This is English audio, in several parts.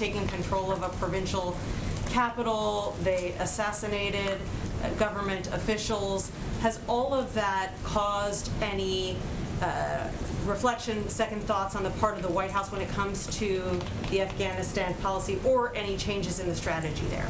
taken control of a provincial capital. They assassinated government officials. Has all of that caused any reflection, second thoughts on the part of the White House when it comes to the Afghanistan policy, or any changes in the strategy there?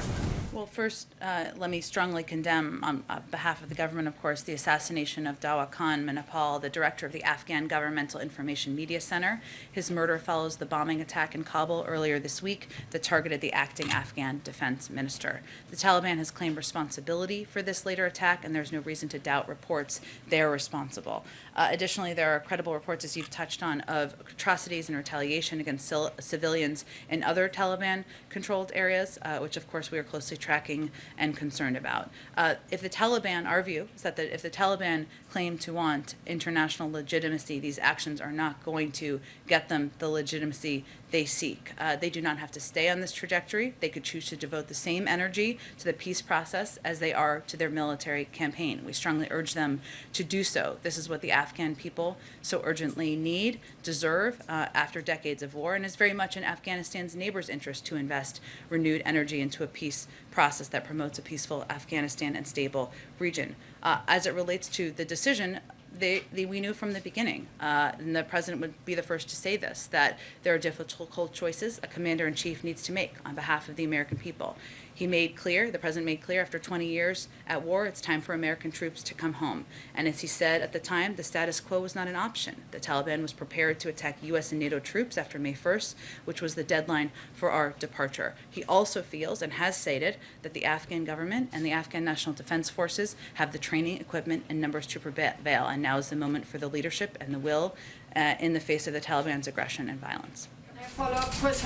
Well, first, let me strongly condemn, on behalf of the government, of course, the assassination of Dawa Khan Manipal, the director of the Afghan Governmental Information Media Center. His murder follows the bombing attack in Kabul earlier this week that targeted the acting Afghan defense minister. The Taliban has claimed responsibility for this later attack, and there's no reason to doubt reports they're responsible. Additionally, there are credible reports, as you've touched on, of atrocities and retaliation against civilians in other Taliban-controlled areas, which, of course, we are closely tracking and concerned about. If the Taliban, our view is that if the Taliban claim to want international legitimacy, these actions are not going to get them the legitimacy they seek. They do not have to stay on this trajectory. They could choose to devote the same energy to the peace process as they are to their military campaign. We strongly urge them to do so. This is what the Afghan people so urgently need, deserve, after decades of war, and is very much in Afghanistan's neighbors' interest to invest renewed energy into a peace process that promotes a peaceful Afghanistan and stable region. As it relates to the decision, we knew from the beginning, and the president would be the first to say this, that there are difficult choices a commander-in-chief needs to make on behalf of the American people. The president made clear after 20 years at war, it's time for American troops to come home. And as he said at the time, the status quo was not an option. The Taliban was prepared to attack U.S. and NATO troops after May 1st, which was the deadline for our departure. He also feels and has stated that the Afghan government and the Afghan National Defense Forces have the training, equipment, and numbers to prevail. And now is the moment for the leadership and the will in the face of the Taliban's aggression and violence. Can I follow up question?